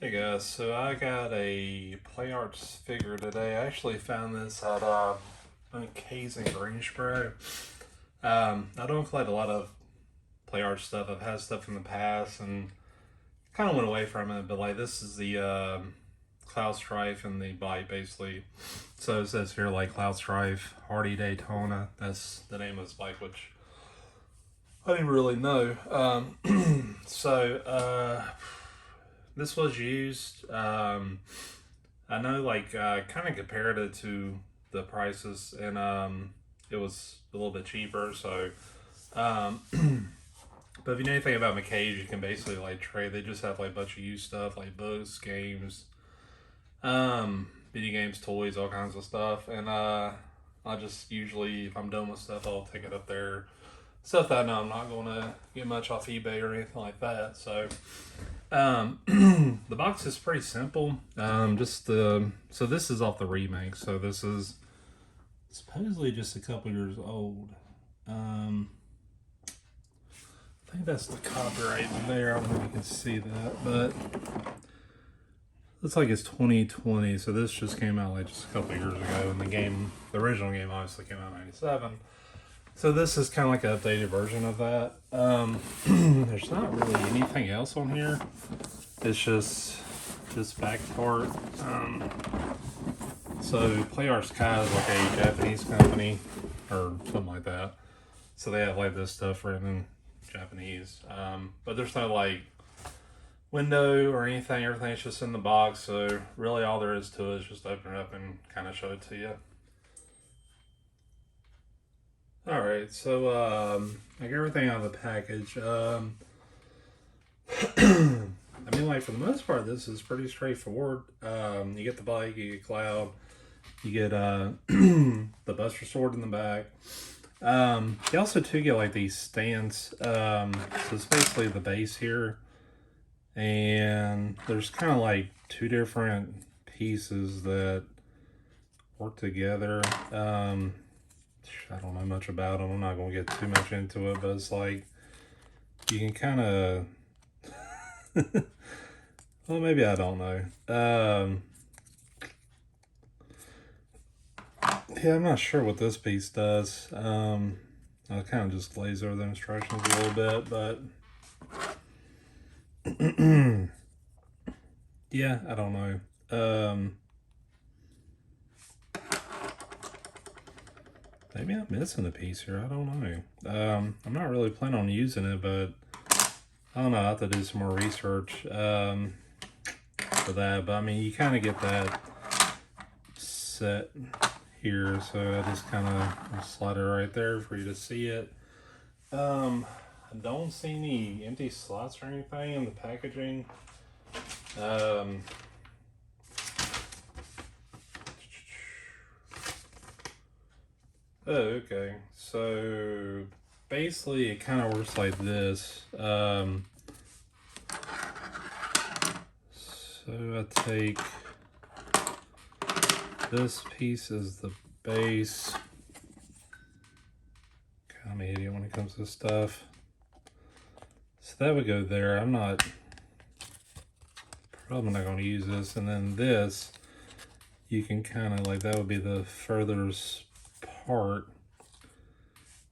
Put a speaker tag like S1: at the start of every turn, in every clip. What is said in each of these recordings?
S1: Hey guys, so I got a Play Arts figure today. I actually found this at Caves in Greensboro. I don't collect a lot of Play Arts stuff. I've had stuff in the past and kind of went away from it, but like this is the Cloud Strife and the bike basically. So it says here like Cloud Strife, Hardy-Daytona. That's the name of this bike, which I didn't really know. So this was used. I know, like, kind of compared it to the prices, and it was a little bit cheaper. So, um, but if you know anything about McCage, you can basically like trade. They just have like a bunch of used stuff, like books, games, video games, toys, all kinds of stuff. And I just usually, if I'm done with stuff, I'll take it up there. Stuff that I know I'm not going to get much off eBay or anything like that. So, the box is pretty simple. So this is off the remake. So this is supposedly just a couple years old. I think that's the copyright there. I don't know if you can see that, but looks like it's 2020. So this just came out like just a couple years ago, and the original game, obviously came out in '97. So this is kind of like an updated version of that. There's not really anything else on here. It's just this back part. So Play Arts Kai is like a Japanese company or something like that. So they have like this stuff written in Japanese. But there's no like window or anything. Everything's just in the box. So really all there is to it is just open it up and kind of show it to you. Alright, so I got everything out of the package. I mean, like, for the most part, this is pretty straightforward. You get the bike, you get Cloud, you get the Buster Sword in the back. You also, too, get, like, these stands. So it's basically the base here. And there's kind of, like, two different pieces that work together. I don't know much about them. I'm not going to get too much into it, but it's like you can kind of well, maybe I don't know. Yeah, I'm not sure what this piece does. I'll kind of just glaze over the instructions a little bit, but yeah, I don't know. Maybe I'm missing a piece here. I don't know. I'm not really planning on using it, but I don't know. I have to do some more research for that. But I mean, you kind of get that set here, so I just kind of slide it right there for you to see it. I don't see any empty slots or anything in the packaging. Oh, okay. So basically, it kind of works like this. So I take this piece as the base. I'm an idiot when it comes to this stuff. So that would go there. Probably not going to use this. And then this, you can kind of like, that would be the furthest part.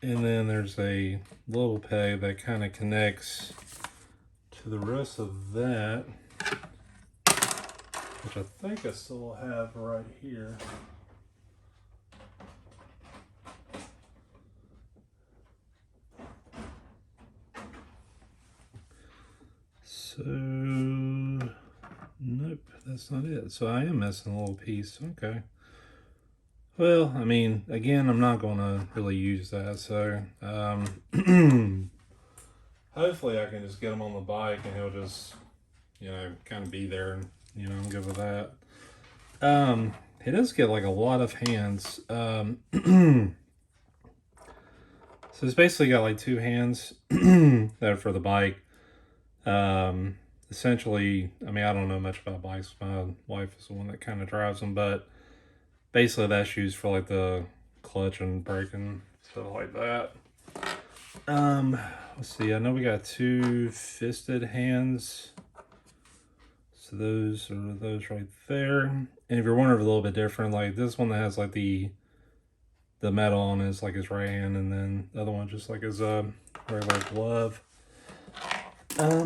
S1: And then there's a little peg that kind of connects to the rest of that, which I think I still have right here. So, nope, that's not it. So I am missing a little piece. Okay. Well, I mean, again, I'm not going to really use that. So, hopefully I can just get him on the bike and he'll just, kind of be there and, I'm good with that. He does get like a lot of hands. So it's basically got like two hands that are for the bike. Essentially, I mean, I don't know much about bikes. My wife is the one that kind of drives them, but basically that's used for like the clutch and braking, stuff like that. Let's see, I know we got two fisted hands. So So those are those right there. And if you're wondering, a little bit different, like this one that has like the metal on is like his right hand, and then the other one just like his regular glove. Crap.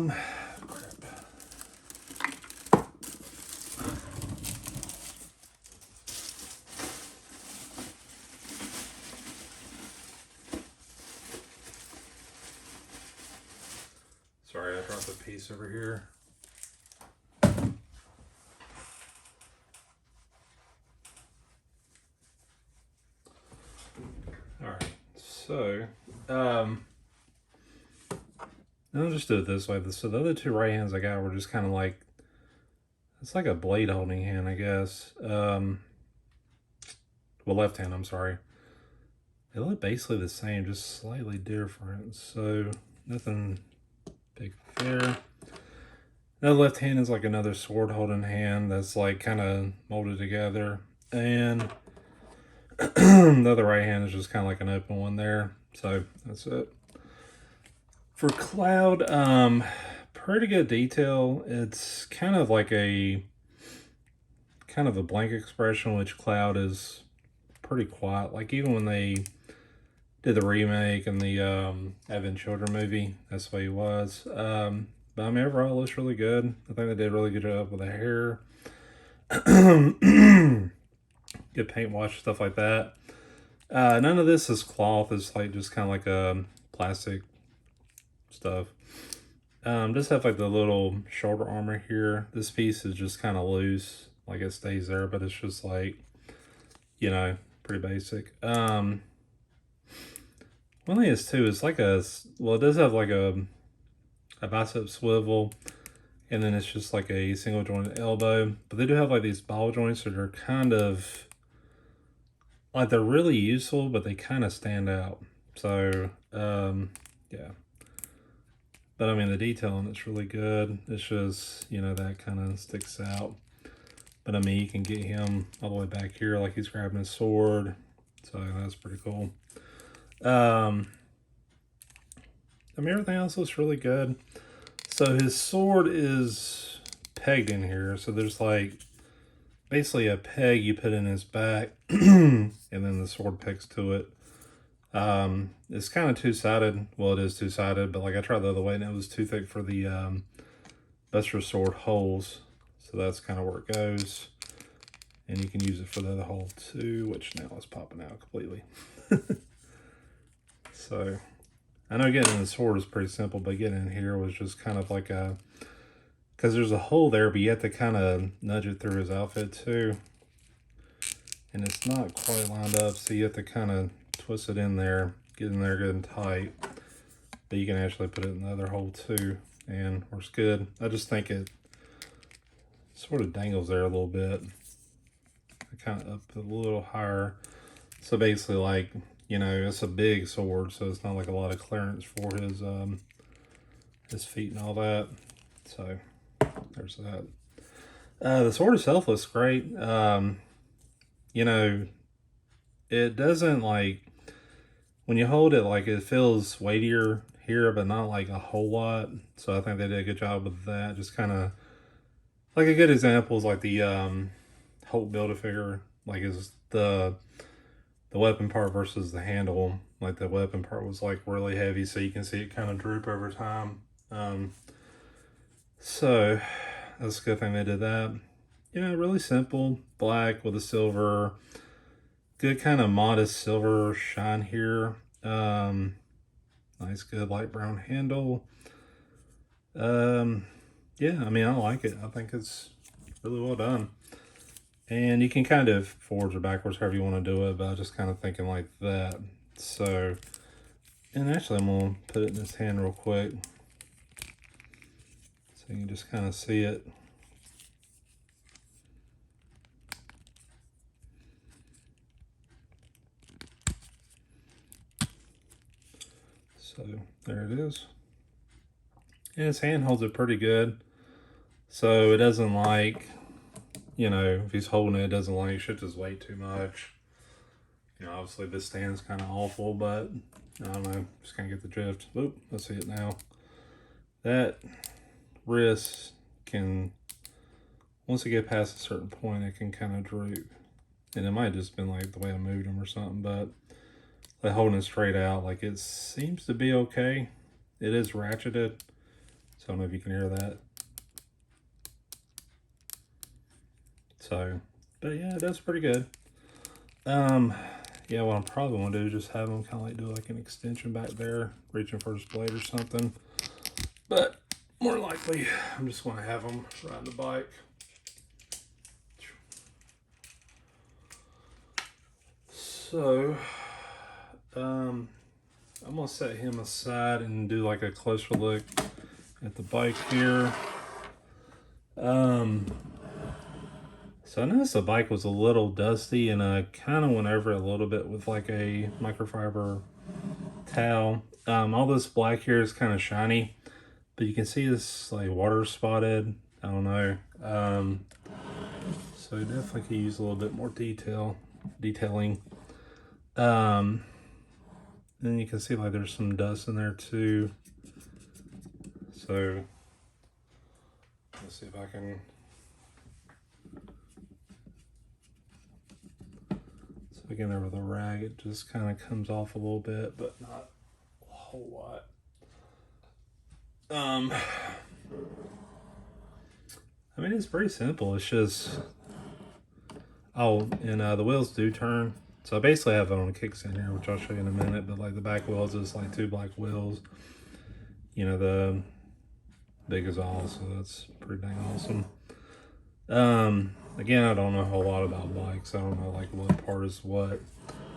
S1: Sorry, I dropped a piece over here. Alright, so I'll just do it this way. So the other two right hands I got were just kind of like, it's like a blade holding hand, I guess. Well, left hand, I'm sorry. They look basically the same, just slightly different. So nothing big there. The left hand is like another sword holding hand that's like kind of molded together. And the other right hand is just kind of like an open one there. So that's it. For Cloud, pretty good detail. It's kind of like a blank expression, which Cloud is pretty quiet. Like even when they did the remake and the Evan Children movie, that's the way he was. But I mean, overall, it looks really good. I think they did a really good job with the hair. Good paint wash, stuff like that. None of this is cloth. It's like just kind of like a plastic stuff. Just have like the little shoulder armor here. This piece is just kind of loose, like it stays there, but it's just like, you know, pretty basic. One thing is too, it's like well, it does have like a bicep swivel, and then it's just like a single jointed elbow, but they do have like these ball joints that are kind of like, they're really useful, but they kind of stand out. So yeah, but I mean, the detail on it's really good. It's just, you know, that kind of sticks out. But I mean, you can get him all the way back here like he's grabbing his sword, so that's pretty cool. I mean, everything else looks really good. So his sword is pegged in here. So there's like basically a peg you put in his back, and then the sword pegs to it. It's kind of two-sided. Well, it is two-sided, but like I tried the other way and it was too thick for the Buster Sword holes. So that's kind of where it goes. And you can use it for the other hole too, which now is popping out completely. So I know getting the sword is pretty simple, but getting in here was just kind of like a, because there's a hole there, but you have to kind of nudge it through his outfit too. And it's not quite lined up, so you have to kind of twist it in there, get in there good and tight. But you can actually put it in the other hole too, and works good. I just think it sort of dangles there a little bit. Kind of up a little higher. So basically, like, you know, it's a big sword, so it's not like a lot of clearance for his feet and all that. So there's that. The sword itself looks great. You know, it doesn't, like, when you hold it, like, it feels weightier here, but not like a whole lot. So I think they did a good job with that. Just kind of like, a good example is like the Hulk Build-A-Figure, like, is the weapon part versus the handle. Like, the weapon part was like really heavy, so you can see it kind of droop over time. So that's a good thing they did that. You know, really simple, black with a silver, good kind of modest silver shine here. Nice, good light brown handle. Yeah, I mean, I like it. I think it's really well done. And you can kind of forwards or backwards, however you want to do it, but I was just kind of thinking like that. So, and actually I'm going to put it in this hand real quick, so you can just kind of see it. So there it is. And his hand holds it pretty good. So it doesn't, like, you know, if he's holding it, it doesn't like shift his weight too much. You know, obviously this stand's kind of awful, but I don't know, just kind of get the drift. Oop, let's see it now. That wrist can once it get past a certain point, it can kind of droop. And it might have just been like the way I moved them or something, but like holding it straight out, like it seems to be okay. It is ratcheted, so I don't know if you can hear that. So, but yeah, that's pretty good. Yeah, what I'm probably gonna do is just have them kind of like do like an extension back there, reaching for his blade or something. But more likely, I'm just gonna have them ride the bike. So, I'm gonna set him aside and do like a closer look at the bike here. So I noticed the bike was a little dusty, and I kind of went over it a little bit with like a microfiber towel. All this black here is kind of shiny, but you can see this like water spotted. I don't know. So definitely could use a little bit more detailing. Then you can see like there's some dust in there too. So let's see if I can. So again, there with a rag, it just kind of comes off a little bit, but not a whole lot. I mean, it's pretty simple. It's just, oh, and the wheels do turn. So I basically have it on a kickstand here, which I'll show you in a minute, but like the back wheels is like 2 black wheels. You know, the big exhaust, so that's pretty dang awesome. Again, I don't know a whole lot about bikes. I don't know like what part is what.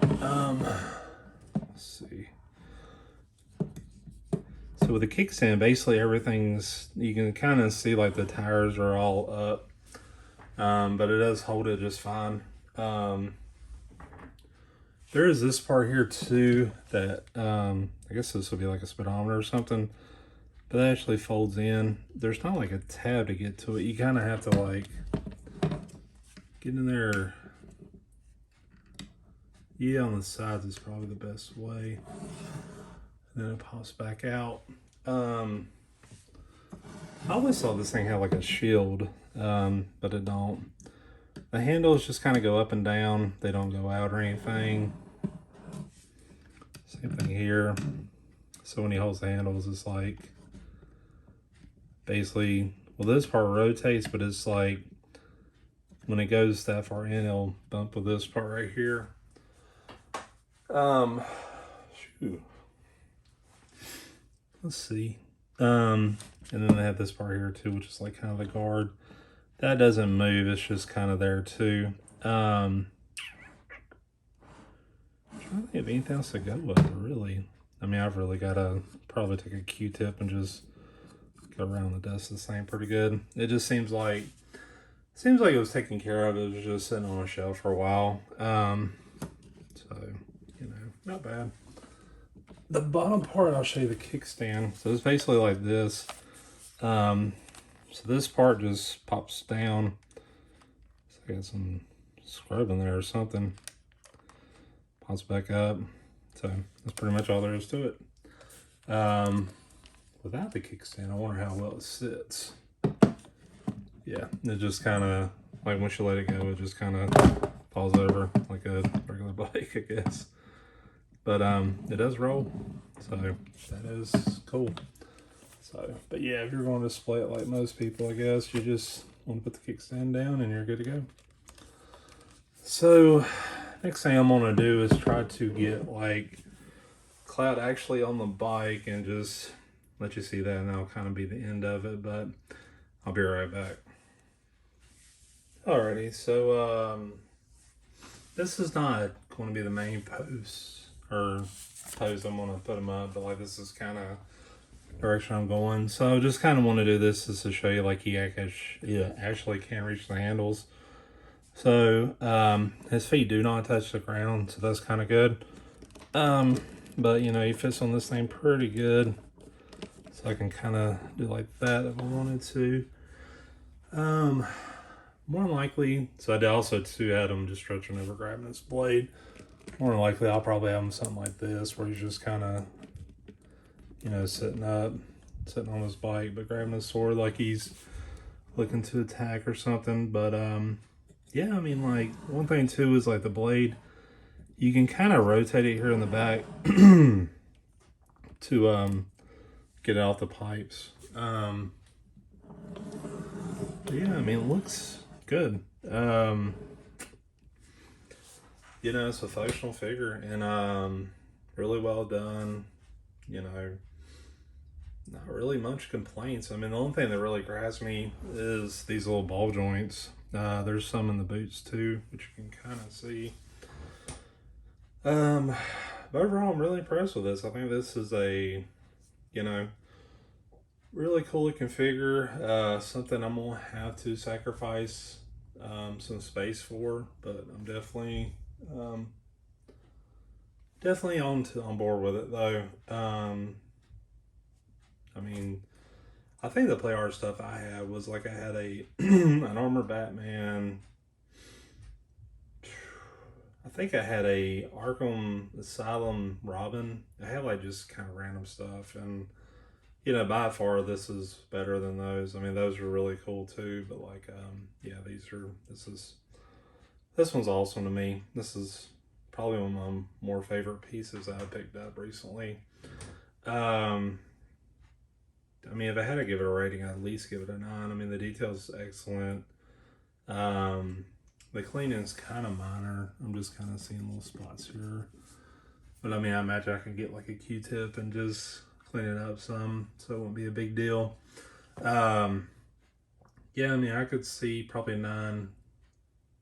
S1: Let's see. So with the kickstand, basically everything's, you can kind of see like the tires are all up, but it does hold it just fine. There is this part here too that I guess this would be like a speedometer or something, but that actually folds in. There's not like a tab to get to it. You kind of have to like get in there. Yeah, on the sides is probably the best way. And then it pops back out. I always thought this thing had like a shield, but it don't. The handles just kind of go up and down. They don't go out or anything. Same thing here. So when he holds the handles, it's like basically, well, this part rotates, but it's like when it goes that far in, it'll bump with this part right here. Shoot. Let's see. And then they have this part here too, which is like kind of the guard. That doesn't move, it's just kind of there too. I'm trying to think of anything else to go with it, really. I mean, I've really got to probably take a Q-tip and just go around the dust of this thing pretty good. It just seems like it was taken care of. It was just sitting on a shelf for a while. So, you know, not bad. The bottom part, I'll show you the kickstand. So it's basically like this. So this part just pops down. So I got some scrub in there or something. Pops back up. So that's pretty much all there is to it. Without the kickstand, I wonder how well it sits. Yeah, it just kind of, like once you let it go, it just kind of falls over like a regular bike, I guess. But it does roll, so that is cool. So, but yeah, if you're going to display it like most people, I guess, you just want to put the kickstand down and you're good to go. So, next thing I'm going to do is try to get like cloud actually on the bike and just let you see that, and that'll kind of be the end of it, but I'll be right back. Alrighty, so this is not going to be the main pose I'm going to put them up, but like this is kind of direction I'm going. So I just kind of want to do this just to show you like he actually can reach the handles. So his feet do not touch the ground, so that's kind of good. But you know, he fits on this thing pretty good, so I can kind of do like that if I wanted to. More than likely, so I also too had him just stretching over grabbing his blade. More than likely, I'll probably have him something like this, where he's just kind of, you know, sitting on his bike, but grabbing his sword like he's looking to attack or something. But yeah, I mean, like, one thing too is like the blade, you can kind of rotate it here in the back to get it off the pipes. Yeah, I mean, it looks good. You know, it's a functional figure, and really well done. You know, not really much complaints. I mean, the only thing that really grabs me is these little ball joints. There's some in the boots too, which you can kind of see. But overall, I'm really impressed with this. I think this is a, you know, really cool looking figure. Something I'm gonna have to sacrifice some space for, but I'm um, definitely on board with it though. I mean, I think the play art stuff I had was like I had a an armor Batman. I think I had a Arkham Asylum Robin. I had like just kind of random stuff, and you know, by far this is better than those. I mean, those were really cool too, but like, yeah, this one's awesome to me. This is probably one of my more favorite pieces I picked up recently. Um, I mean, if I had to give it a rating, I'd at least give it a 9. I mean, the detail's excellent. Um, the cleaning's kind of minor. I'm just kind of seeing little spots here. But I mean, I imagine I could get like a Q-tip and just clean it up some, so it won't be a big deal. Yeah, I mean, I could see probably a 9.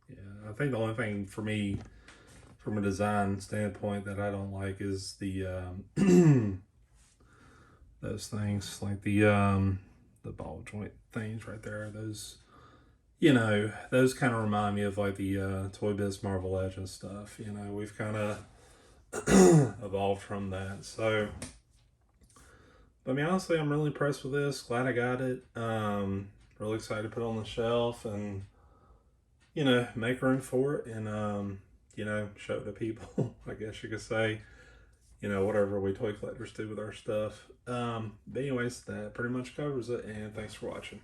S1: Yeah, I think the only thing for me, from a design standpoint, that I don't like is the those things, like the ball joint things right there. Those, you know, those kind of remind me of like the Toy Biz Marvel Legends stuff. You know, we've kind of evolved from that. So, I mean, honestly, I'm really impressed with this. Glad I got it. Really excited to put it on the shelf and, you know, make room for it and, you know, show it to people, I guess you could say. You know, whatever we toy collectors do with our stuff. But anyways, that pretty much covers it, and thanks for watching.